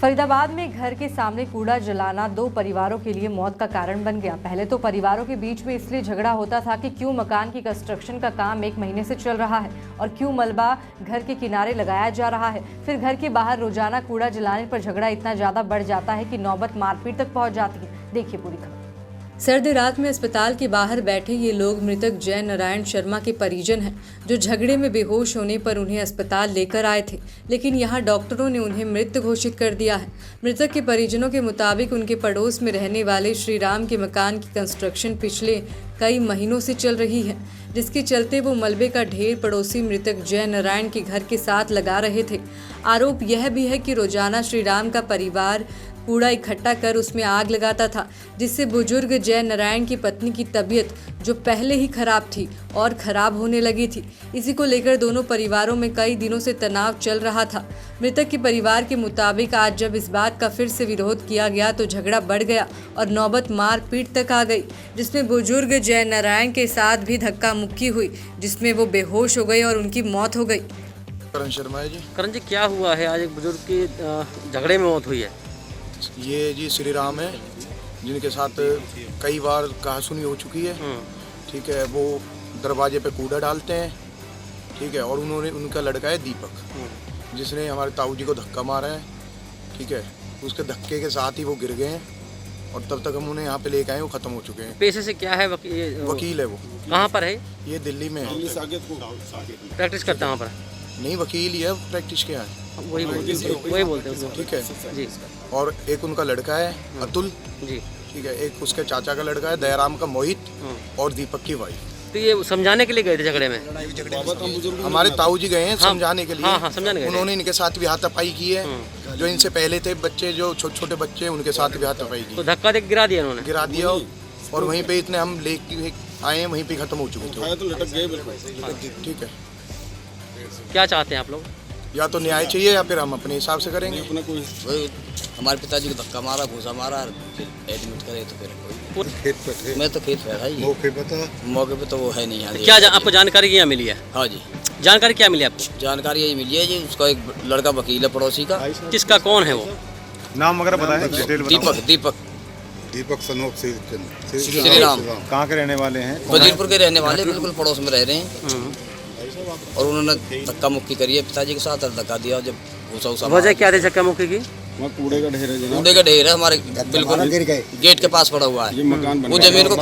फरीदाबाद में घर के सामने कूड़ा जलाना दो परिवारों के लिए मौत का कारण बन गया। पहले तो परिवारों के बीच में इसलिए झगड़ा होता था कि क्यों मकान की कंस्ट्रक्शन का काम 1 महीने से चल रहा है और क्यों मलबा घर के किनारे लगाया जा रहा है। फिर घर के बाहर रोजाना कूड़ा जलाने पर झगड़ा इतना ज्यादा बढ़ जाता है कि नौबत मारपीट तक पहुंच जाती है। देखिए पूरी खबर। सर्द रात में अस्पताल के बाहर बैठे ये लोग मृतक जय नारायण शर्मा के परिजन हैं, जो झगड़े में बेहोश होने पर उन्हें अस्पताल लेकर आए थे, लेकिन यहाँ डॉक्टरों ने उन्हें मृत घोषित कर दिया है। मृतक के परिजनों के मुताबिक उनके पड़ोस में रहने वाले श्री राम के मकान की कंस्ट्रक्शन पिछले कई महीनों से चल रही है, जिसके चलते वो मलबे का ढेर पड़ोसी मृतक जय नारायण के घर के साथ लगा रहे थे। आरोप यह भी है कि रोजाना श्री राम का परिवार कूड़ा इकट्ठा कर उसमें आग लगाता था, जिससे बुजुर्ग जय नारायण की पत्नी की तबीयत जो पहले ही खराब थी और खराब होने लगी थी। इसी को लेकर दोनों परिवारों में कई दिनों से तनाव चल रहा था। मृतक के परिवार के मुताबिक आज जब इस बात का फिर से विरोध किया गया तो झगड़ा बढ़ गया और नौबत मारपीट तक आ गई, जिसमें बुजुर्ग जय नारायण के साथ भी धक्का मुक्की हुई, जिसमें वो बेहोश हो गए और उनकी मौत हो गई। करण शर्मा है जी। करण जी, क्या हुआ है? आज एक बुजुर्ग की झगड़े में मौत हुई है। ये जी श्री राम है, जिनके साथ कई बार कहासुनी हो चुकी है। ठीक है, वो दरवाजे पे कूड़ा डालते हैं। ठीक है, और उनका लड़का है दीपक, जिसने हमारे ताऊ जी को धक्का मारा है। ठीक है, उसके धक्के के साथ ही वो गिर गए हैं और तब तक हम उन्हें यहाँ पे लेके आए, वो खत्म हो चुके हैं। पेशे से क्या है? वकील है वो। कहाँ पर है? ये दिल्ली में है। प्रैक्टिस करता है वहाँ पर? नहीं, वकील ही है, प्रैक्टिस के यहाँ। वही बोलते हैं। ठीक है जी। और एक उनका लड़का है अतुल जी। ठीक है, एक उसके चाचा का लड़का है दयाराम का मोहित, और दीपक की वाइफ। तो ये समझाने के लिए गए थे झगड़े में? हमारे ताऊ जी गए हैं समझाने के लिए। हाँ, समझाने गए। उन्होंने इनके साथ भी हाथापाई की है। जो इनसे पहले थे बच्चे, जो छोटे छोटे बच्चे, उनके साथ भी हाथापाई की। तो धक्का देकर गिरा दिया उन्होंने? गिरा दिया, और वहीं पे इतने हम लेके आए हैं, वहीं पे खत्म हो चुके थे। तो लटक गए बिल्कुल। ठीक है, क्या चाहते हैं आप लोग? या तो न्याय चाहिए या फिर हम अपने हिसाब से करेंगे। अपना कोई हमारे पिताजी को धक्का मारा, घूसा मारा, एडमिट करे तो फिर खेत पे थे। मैं तो खेत पे था। मौके पे तो वो है नहीं यहाँ। क्या आपको जानकारी क्या मिली है? हाँ जी, जानकारी क्या मिली आपको? जानकारी यही मिली है जी, उसका एक लड़का वकील है पड़ोसी का। किसका? कौन है वो? नाम वगैरह बताएं, डिटेल बताओ। दीपक सनोप श्री राम। कहाँ के रहने वाले हैं? वजीरपुर के रहने वाले, बिल्कुल पड़ोस में रह रहे हैं। और उन्होंने धक्का मुक्की करी है पिताजी के साथ और धक्का दिया। जब घुसा वजह क्या थी धक्का मुक्की की? वहाँ कूड़े का ढेर है। कूड़े का ढेर है हमारे बिल्कुल गेट के पास पड़ा हुआ है। मकान वो जमीन को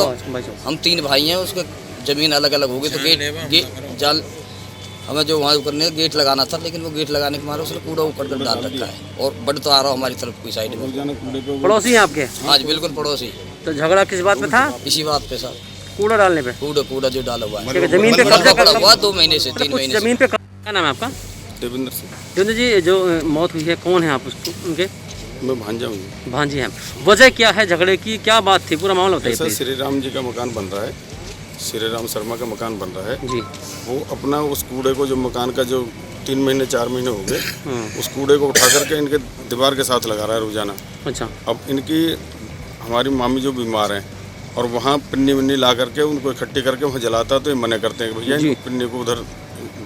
हम 3 भाई हैं, उसके जमीन अलग अलग हो गई तो गेट जाल हमें जो वहाँ करने गेट लगाना था, लेकिन वो गेट लगाने के मारे उसने कूड़ा ऊपर कर डाल रखा है और बढ़ तो आ रहा हमारी तरफ की साइड में। पड़ोसी हैं आपके? हाँ जी, बिल्कुल पड़ोसी। तो झगड़ा किस बात पे था? इसी बात पे सर, कूड़ा डालने पे? कूड़ा जो डाला हुआ है जमीन पे कब्जा पड़ा हुआ 2 महीने से 3 महीने। जमीन पे क्या नाम है आपका? देवेंद्र सिंह। देवेंद्र जी, जो मौत हुई है कौन है आप उनके? मैं भांजा हूँ। भांजी हैं। वजह क्या है झगड़े की? क्या बात थी? पूरा मामला बताइए। सर, श्री राम जी का मकान बन रहा है, श्री राम शर्मा का मकान बन रहा है जी। वो अपना उस कूड़े को, जो मकान का जो 3 महीने 4 महीने हो गए, उस कूड़े को उठा करके इनके दीवार के साथ लगा रहा है रोजाना। अच्छा। अब इनकी हमारी मामी जो बीमार हैं, और वहाँ पिन्नी विन्नी ला करके उनको इकट्ठी करके वहाँ जलाता, तो ये मना करते हैं कि भैया पिन्नी को उधर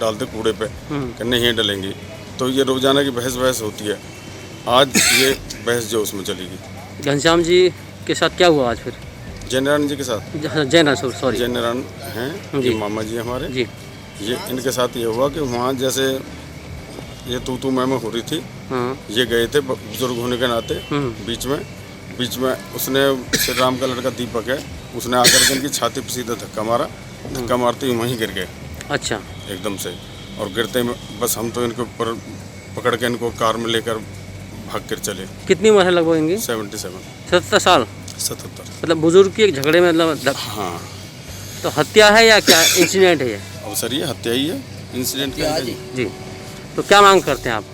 डालते कूड़े पे, कि नहीं डलेंगी। तो ये रोजाना की बहस होती है। आज ये बहस जो उसमें चलेगी। घनश्याम जी के साथ क्या हुआ आज फिर? जय नारायण जी के साथ। जय नारायण हैं ये मामा जी हमारे जी। ये इनके साथ ये हुआ कि वहाँ जैसे ये तू मैं हो रही थी, ये गए थे बुजुर्ग होने के नाते, बीच में उसने श्री राम का लड़का दीपक है, उसने आकर के इनकी छाती पर सीधा धक्का मारा। धक्का मारते ही वहीं गिर गए। अच्छा। एकदम से, और गिरते में बस हम तो इनके ऊपर पकड़ के इनको कार में लेकर भाग कर चले। कितनी उम्र है लगभग इनकी? 77 साल। 77। मतलब बुजुर्ग की एक झगड़े में मतलब? हाँ। तो हत्या है या क्या इंसिडेंट है ये? अब सर ये हत्या ही है, इंसिडेंट क्या है जी। तो क्या मांग करते हैं आप?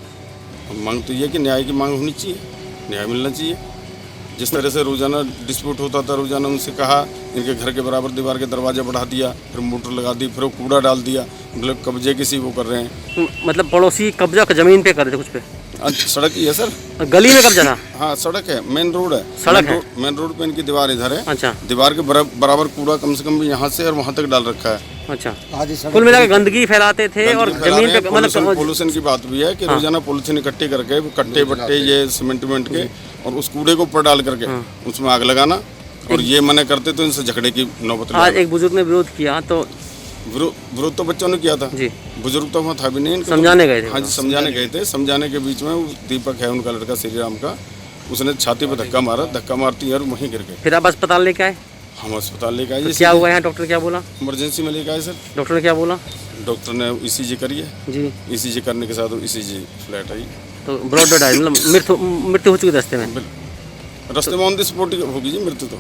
मांग तो ये कि न्याय की मांग होनी चाहिए, न्याय मिलना चाहिए। जिस तरह से रोजाना डिस्प्यूट होता था, रोजाना उनसे कहा, इनके घर के बराबर दीवार के दरवाजे बढ़ा दिया, फिर मोटर लगा दी, फिर वो कूड़ा डाल दिया, मतलब कब्जे किसी वो कर रहे हैं। मतलब पड़ोसी कब्जा जमीन पे कर रहे थे कुछ पे? सड़क ही है सर, गली में कब्जा था? हाँ, सड़क है, मेन रोड है, सड़क मेन रोड पे इनकी दीवार इधर है। अच्छा। दीवार के बराबर कूड़ा कम से कम भी यहाँ से और वहाँ तक डाल रखा है। अच्छा, कुल मिला के गंदगी फैलाते थे और जमीन पे मतलब पोल्यूशन की बात भी है कि रोजाना पॉलिथीन इकट्ठी करके कट्टे बट्टे ये सीमेंट वेमेंट के और उस कूड़े को ऊपर डाल करके उसमें आग लगाना और ये मना करते तो इनसे झगड़े की नौबत आज एक बुजुर्ग ने विरोध किया तो विरोध तो बच्चों ने किया था जी, बुजुर्ग तो वहाँ था भी नहीं, समझाने गए थे। हाँ जी, समझाने गए थे। समझाने के बीच में वो दीपक है उनका लड़का श्री राम का, उसने छाती पे धक्का मारा, धक्का मारती है और वहीं गिर गए। फिर आप अस्पताल लेके आए? हम अस्पताल लेके आए। तो क्या हुआ यहाँ, डॉक्टर क्या बोला? इमरजेंसी में लेके आए सर। डॉक्टर ने क्या बोला? डॉक्टर ने ECG करी है जी, ECG करने के साथ ECG फ्लैट आई तो ब्रॉड डेड आई, मतलब मृत्यु हो चुकी रास्ते में? रास्ते में ऑन द स्पॉट होगी जी मृत्यु तो।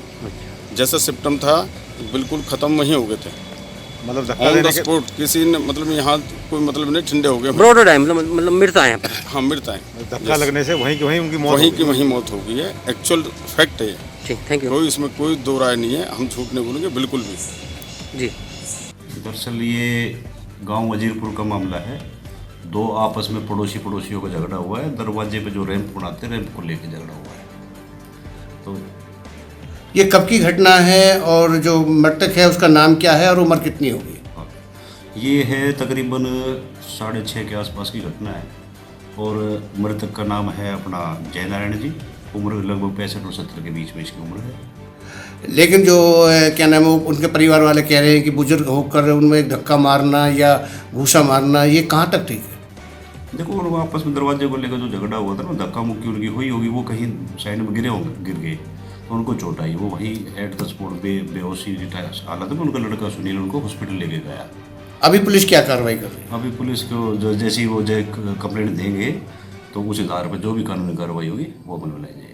जैसा सिम्टम था बिल्कुल खत्म वहीं हो गए थे, मतलब धक्का ऑन देने द के स्पॉट। किसी ने मतलब यहाँ कोई मतलब नहीं, ठंडे हो गए। ब्रॉड डेड आई मतलब मृत आए यहाँ पर? हाँ मृत आए, धक्का लगने से वहीं की वहीं उनकी मौत वहीं हो की गई। वहीं मौत हो गई है। एक्चुअल फैक्ट है ये, ठीक, थैंक यू कोई इसमें कोई दो राय नहीं है, हम झूठ नहीं बोलेंगे बिल्कुल भी जी। दरअसल ये गांव वजीरपुर का मामला है। दो आपस में पड़ोसियों का झगड़ा हुआ है। दरवाजे पे जो रैंप बनाते हैं, रैंप को लेके झगड़ा हुआ है। तो ये कब की घटना है और जो मृतक है उसका नाम क्या है और उम्र कितनी होगी? ये है तकरीबन 6:30 के आसपास की घटना है और मृतक का नाम है अपना जयनारायण जी। उम्र लगभग 65 और 70 के बीच में इसकी उम्र है। लेकिन जो क्या नाम है उनके परिवार वाले कह रहे हैं कि बुजुर्ग होकर उनमें धक्का मारना या घूसा मारना, ये कहाँ तक ठीक है? देखो, वो आपस में दरवाजे को लेकर जो झगड़ा हुआ था ना, धक्का मुक्की उनकी हुई होगी, वो कहीं साइड में गिर गए तो उनको चोट आई। वो वहीं एट द स्पॉट बेहोशी हालत में उनका लड़का सुनील उनको हॉस्पिटल लेके गया। अभी पुलिस क्या कार्रवाई कर रही है? अभी पुलिस को जैसे ही वो कंप्लेंट देंगे तो उस आधार पर जो भी कानूनी कार्रवाई होगी वो अमल में लाई जाएगी।